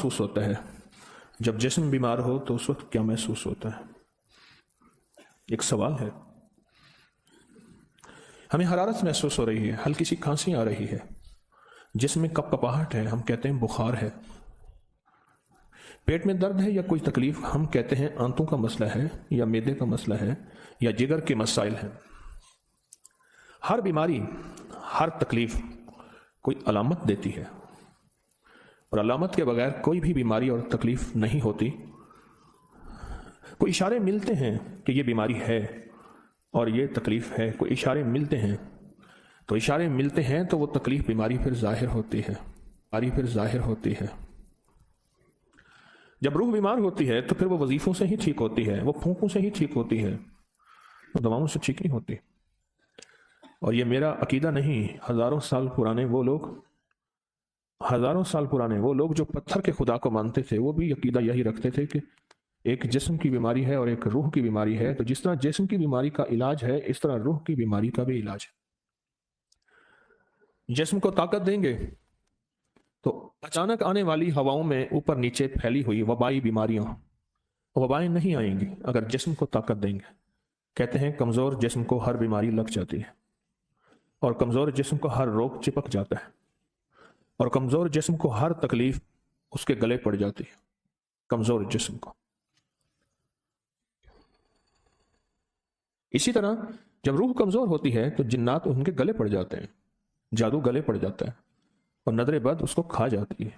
محسوس ہوتا ہے؟ جب جسم بیمار ہو تو اس وقت کیا محسوس ہوتا ہے؟ ایک سوال ہے۔ ہمیں حرارت محسوس ہو رہی ہے، ہلکی سی کھانسی آ رہی ہے، جسم میں کپ کپاہٹ ہے، ہم کہتے ہیں بخار ہے، پیٹ میں درد ہے یا کوئی تکلیف، ہم کہتے ہیں آنتوں کا مسئلہ ہے یا معدے کا مسئلہ ہے یا جگر کے مسائل ہیں۔ ہر بیماری، ہر تکلیف کوئی علامت دیتی ہے، اور علامت کے بغیر کوئی بھی بیماری اور تکلیف نہیں ہوتی۔ کوئی اشارے ملتے ہیں کہ یہ بیماری ہے اور یہ تکلیف ہے، کوئی اشارے ملتے ہیں، تو اشارے ملتے ہیں تو وہ تکلیف بیماری پھر ظاہر ہوتی ہے۔ جب روح بیمار ہوتی ہے تو پھر وہ وظیفوں سے ہی ٹھیک ہوتی ہے، وہ پھونکوں سے ہی ٹھیک ہوتی ہے، وہ دواؤں سے ٹھیک نہیں ہوتی۔ اور یہ میرا عقیدہ نہیں، ہزاروں سال پرانے وہ لوگ جو پتھر کے خدا کو مانتے تھے، وہ بھی عقیدہ یہی رکھتے تھے کہ ایک جسم کی بیماری ہے اور ایک روح کی بیماری ہے، تو جس طرح جسم کی بیماری کا علاج ہے اس طرح روح کی بیماری کا بھی علاج ہے۔ جسم کو طاقت دیں گے تو اچانک آنے والی ہواؤں میں اوپر نیچے پھیلی ہوئی وبائیں نہیں آئیں گی اگر جسم کو طاقت دیں گے۔ کہتے ہیں کمزور جسم کو ہر بیماری لگ جاتی ہے، اور کمزور جسم کو ہر روگ چپک جاتا ہے، اور کمزور جسم کو ہر تکلیف اس کے گلے پڑ جاتی ہے۔ کمزور جسم کو اسی طرح جب روح کمزور ہوتی ہے تو جنات ان کے گلے پڑ جاتے ہیں، جادو گلے پڑ جاتا ہے، اور نظر بد اس کو کھا جاتی ہے،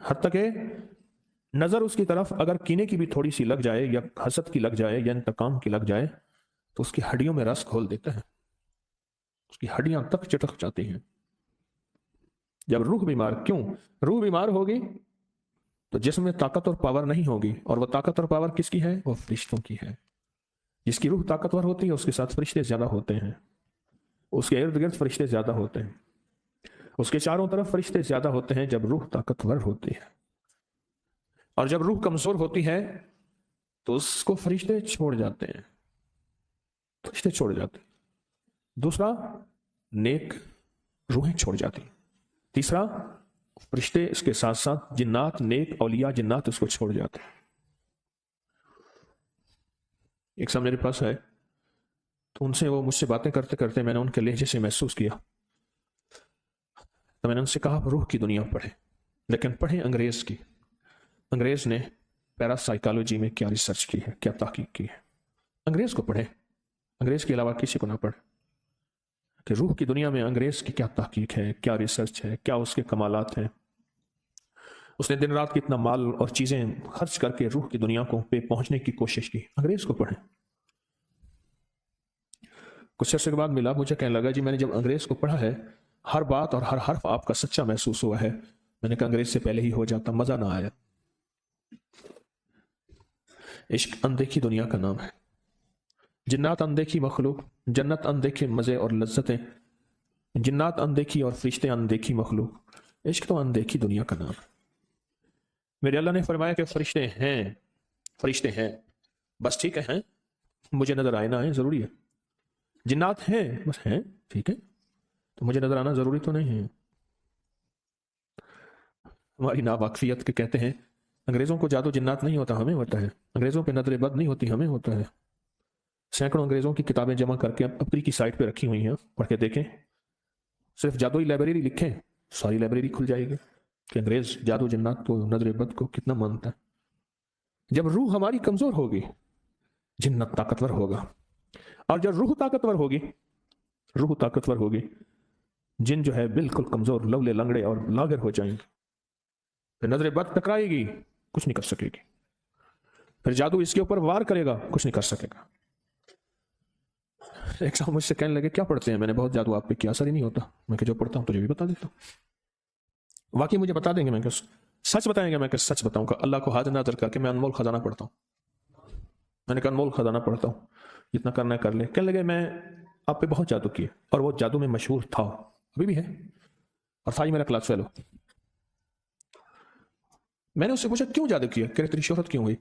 حتیٰ کہ نظر اس کی طرف اگر کینے کی بھی تھوڑی سی لگ جائے یا حسد کی لگ جائے یا انتقام کی لگ جائے تو اس کی ہڈیوں میں رس کھول دیتا ہے، اس کی ہڈیاں تک چٹک جاتی ہیں۔ جب روح بیمار ہوگی تو جسم میں طاقت اور پاور نہیں ہوگی، اور وہ طاقت اور پاور کس کی ہے؟ وہ فرشتوں کی ہے۔ جس کی روح طاقتور ہوتی ہے اس کے ساتھ فرشتے زیادہ ہوتے ہیں، اس کے ارد گرد فرشتے زیادہ ہوتے ہیں، اس کے چاروں طرف فرشتے زیادہ ہوتے ہیں جب روح طاقتور ہوتی ہے۔ اور جب روح کمزور ہوتی ہے تو اس کو فرشتے چھوڑ جاتے ہیں۔ دوسرا، نیک روحیں چھوڑ جاتی۔ تیسرا، فرشتے اس کے ساتھ ساتھ جنات، نیک اولیاء جنات اس کو چھوڑ جاتے ہیں۔ ایک ساتھ میرے پاس ہے تو ان سے وہ مجھ سے باتیں کرتے کرتے میں نے ان کے لہجے سے محسوس کیا، تو میں نے ان سے کہا روح کی دنیا پڑھیں، لیکن پڑھیں انگریز کی۔ انگریز نے پیرا سائیکالوجی میں کیا ریسرچ کی ہے، کیا تحقیق کی ہے، انگریز کو پڑھیں، انگریز کے علاوہ کسی کو نہ پڑھیں، کہ روح کی دنیا میں انگریز کی کیا تحقیق ہے، کیا ریسرچ ہے، کیا اس کے کمالات ہیں۔ اس نے دن رات کتنا مال اور چیزیں خرچ کر کے روح کی دنیا کو پہ پہنچنے کی کوشش کی۔ انگریز کو پڑھیں۔ کچھ عرصے کے بعد ملا، مجھے کہنے لگا جی میں نے جب انگریز کو پڑھا ہے ہر بات اور ہر حرف آپ کا سچا محسوس ہوا ہے۔ میں نے کہا انگریز سے پہلے ہی ہو جاتا، مزہ نہ آیا۔ عشق اندیکھی دنیا کا نام ہے، جنات اندیکھی مخلوق، جنت اندیکھے مزے اور لذتیں، جنات اندیکھی اور فرشتے اندیکھی مخلوق، عشق تو اندیکھی دنیا کا نام ہے۔ میرے اللہ نے فرمایا کہ فرشتے ہیں بس ٹھیک ہے، ہیں مجھے نظر آئے نہ آئے ضروری ہے، جنات ہیں بس ہیں ٹھیک ہے، تو مجھے نظر آنا ضروری تو نہیں ہے۔ ہماری ناواقفیت کے کہتے ہیں انگریزوں کو جادو جنات نہیں ہوتا، ہمیں ہوتا ہے، انگریزوں پہ نظر بد نہیں ہوتی، ہمیں ہوتا ہے۔ سینکڑوں انگریزوں کی کتابیں جمع کر کے اپنی کی سائٹ پہ رکھی ہوئی ہیں، پڑھ کے دیکھیں، صرف جادوئی لائبریری لکھیں ساری لائبریری کھل جائے گی کہ انگریز جادو جنات کو، نظر بد کو کتنا مانتا ہے۔ جب روح ہماری کمزور ہوگی جنت طاقتور ہوگا، اور جب روح طاقتور ہوگی جن جو ہے بالکل کمزور، لولے لنگڑے اور لاغر ہو جائیں گے۔ پھر نظر بد ٹکرائے گی، کچھ نہیں کر سکے گی، پھر جادو اس کے اوپر وار کرے گا، کچھ نہیں کر سکے گا۔ ایک صاحب مجھ سے کہنے لگے کیا پڑھتے ہیں؟ میں نے بہت جادو آپ پہ کیا، اثر ہی نہیں ہوتا۔ میں کہ جو پڑھتا ہوں تجھے بھی بتا دیتا ہوں۔ واقعی مجھے بتا دیں گے؟ میں کہ سچ بتائیں گے؟ میں کہ سچ بتاؤں گا، اللہ کو ہاتھ نظر کر کے میں انمول خزانہ پڑھتا ہوں۔ میں نے کہا انمول خزانہ پڑھتا ہوں، جتنا کرنا ہے کر لے۔ کہنے لگے میں آپ پہ بہت جادو کیا، اور وہ جادو میں مشہور تھا، ابھی بھی ہے، اور تھا ہی میرا کلاس فیلو۔ میں نے اس سے پوچھا کیوں جادو کیا؟ کہ تیری شہرت کیوں ہوئی؟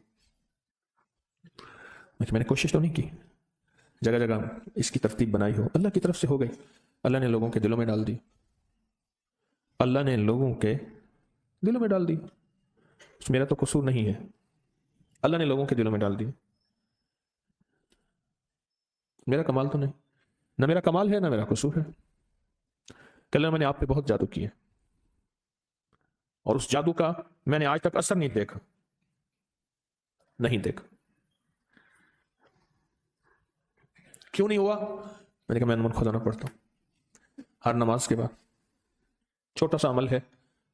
میں نے کوشش تو نہیں کی، جگہ جگہ اس کی ترتیب بنائی ہو، اللہ کی طرف سے ہو گئی، اللہ نے لوگوں کے دلوں میں ڈال دی، اللہ نے لوگوں کے دلوں میں ڈال دی. میرا تو قصور نہیں ہے, اللہ نے لوگوں کے دلوں میں ڈال دی. میرا کمال تو نہیں, نہ میرا کمال ہے نہ میرا قصور ہے. کہ اللہ میں نے آپ پہ بہت جادو کیا اور اس جادو کا میں نے آج تک اثر نہیں دیکھا. کیوں نہیں ہوا؟ میں نے کہا میں نماز خدا نہ پڑھتا ہوں. ہر نماز کے بعد, چھوٹا سا عمل ہے,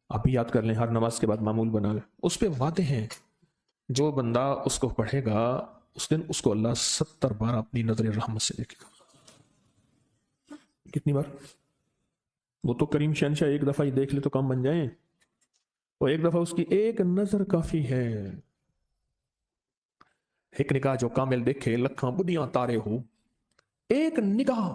آپ بھی یاد کر لیں, ہر نماز کے بعد معمول بنا لیں. اس پہ وعدے ہیں, جو بندہ اس کو پڑھے گا اس دن اس کو اللہ 70 بار اپنی نظر رحمت سے دیکھے گا. کتنی بار؟ وہ تو کریم شہنشاہ ایک دفعہ ہی دیکھ لے تو کام بن جائیں. وہ ایک دفعہ اس کی ایک نظر کافی ہے. ایک نگاہ جو کامل دیکھے لکھاں بدیاں تارے ہو. ایک نگاہ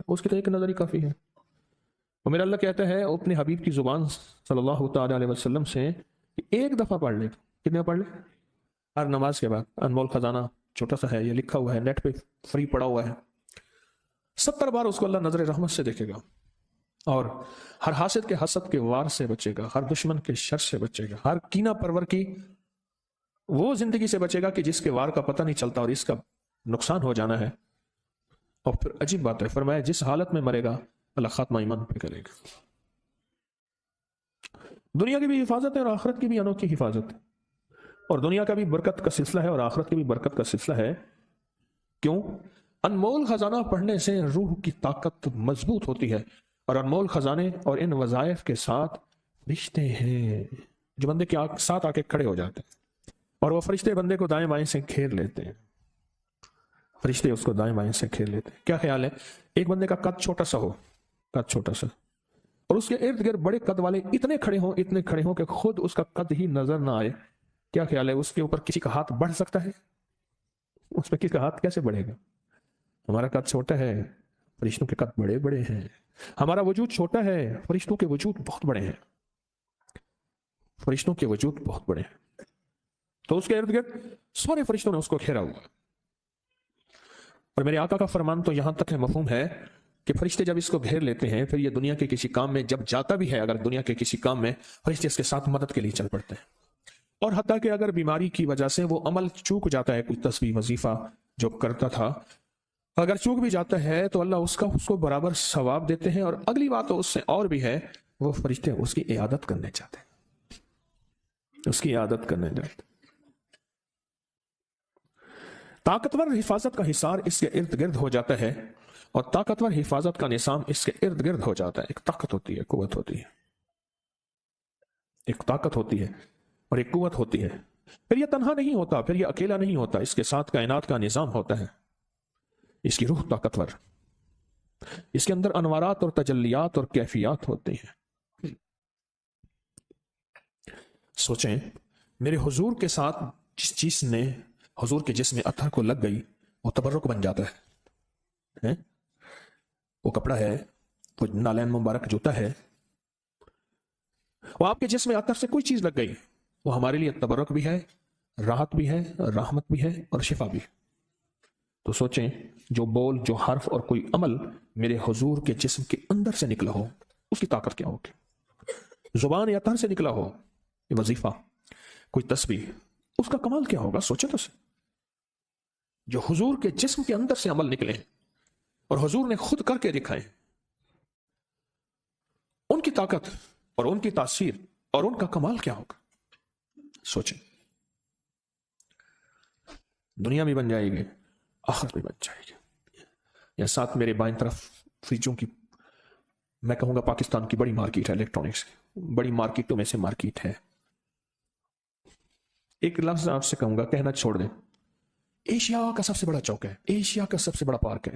اس کی تو ایک نظر ہی کافی ہے. اور میرا اللہ کہتا ہے اپنے حبیب کی زبان صلی اللہ تعالی علیہ وسلم سے کہ ایک دفعہ پڑھ لے. کتنے پڑھ لے؟ ہر نماز کے بعد. انمول خزانہ چھوٹا سا ہے, یہ لکھا ہوا ہے, نیٹ پہ فری پڑا ہوا ہے. 70 بار اس کو اللہ نظر رحمت سے دیکھے گا, اور ہر حاسد کے حسد کے وار سے بچے گا, ہر دشمن کے شر سے بچے گا, ہر کینہ پرور کی وہ زندگی سے بچے گا کہ جس کے وار کا پتہ نہیں چلتا اور اس کا نقصان ہو جانا ہے. اور پھر عجیب بات ہے, فرمایا جس حالت میں مرے گا اللہ خاتمہ ایمان پہ کرے گا. دنیا کی بھی حفاظت ہے اور آخرت کی بھی انوکھی حفاظت ہے. اور دنیا کا بھی برکت کا سلسلہ ہے اور آخرت کی بھی برکت کا سلسلہ ہے. کیوں؟ انمول خزانہ پڑھنے سے روح کی طاقت مضبوط ہوتی ہے, اور انمول خزانے اور ان وظائف کے ساتھ رشتے ہیں جو بندے کے ساتھ آ کے کھڑے ہو جاتے ہیں, اور وہ فرشتے بندے کو دائیں بائیں سے گھیر لیتے ہیں. فرشتے اس کو دائیں بائیں سے گھیر لیتے ہیں. کیا خیال ہے, ایک بندے کا قد چھوٹا سا ہو, اور اس کے ارد گرد بڑے قد والے اتنے کھڑے ہوں کہ خود اس کا قد ہی نظر نہ آئے. کیا خیال ہے, اس کے اوپر کسی کا ہاتھ بڑھ سکتا ہے؟ اس پہ کسی کا ہاتھ کیسے بڑھے گا؟ ہمارا قد چھوٹا ہے, فرشتوں کے قد بڑے بڑے ہیں. ہمارا وجود چھوٹا ہے, فرشتوں کے وجود بہت بڑے ہیں. تو اس کے ارد گرد سارے فرشتوں نے اس کو گھیرا ہوا. اور میرے آقا کا فرمان تو یہاں تک ہے, مفہوم ہے کہ فرشتے جب اس کو گھیر لیتے ہیں پھر یہ دنیا کے کسی کام میں جب جاتا بھی ہے, اگر دنیا کے کسی کام میں, فرشتے اس کے ساتھ مدد کے لیے چل پڑتے ہیں. اور حتیٰ کہ اگر بیماری کی وجہ سے وہ عمل چوک جاتا ہے, کوئی تسبیح وظیفہ جو کرتا تھا اگر چوک بھی جاتا ہے تو اللہ اس کو برابر ثواب دیتے ہیں. اور اگلی بات تو اس سے اور بھی ہے, وہ فرشتے اس کی عیادت کرنے جاتے ہیں, طاقتور حفاظت کا حصار اس کے ارد گرد ہو جاتا ہے, اور طاقتور حفاظت کا نظام اس کے ارد گرد ہو جاتا ہے. ایک طاقت ہوتی ہے, قوت ہوتی ہے, ایک طاقت ہوتی ہے اور ایک قوت ہوتی ہے. پھر یہ تنہا نہیں ہوتا, پھر یہ اکیلا نہیں ہوتا, اس کے ساتھ کائنات کا نظام ہوتا ہے. اس کی روح طاقتور, اس کے اندر انوارات اور تجلیات اور کیفیات ہوتے ہیں. سوچیں, میرے حضور کے ساتھ جس چیز نے حضور کے جسم اطہر کو لگ گئی وہ تبرک بن جاتا ہے. وہ کپڑا ہے, وہ نالین مبارک جوتا ہے, وہ آپ کے جسم اطہر سے کوئی چیز لگ گئی, وہ ہمارے لیے تبرک بھی ہے, راحت بھی ہے, رحمت بھی ہے اور شفا بھی. تو سوچیں, جو بول, جو حرف اور کوئی عمل میرے حضور کے جسم کے اندر سے نکلا ہو اس کی طاقت کیا ہوگی. زبان یا اطہر سے نکلا ہو یہ وظیفہ, کوئی تسبیح, اس کا کمال کیا ہوگا. سوچیں تو سے, جو حضور کے جسم کے اندر سے عمل نکلے اور حضور نے خود کر کے دکھائے, ان کی طاقت اور ان کی تاثیر اور ان کا کمال کیا ہوگا. سوچیں, دنیا بھی بن جائے گی, آخرت بھی بن جائے گی. یا ساتھ میرے بائیں طرف فریجوں کی, میں کہوں گا پاکستان کی بڑی مارکیٹ ہے, الیکٹرانکس کی بڑی مارکیٹوں میں سے مارکیٹ ہے. ایک لفظ آپ سے کہوں گا, کہنا چھوڑ دیں, ایشیا کا سب سے بڑا چوک ہے, ایشیا کا سب سے بڑا پارک ہے,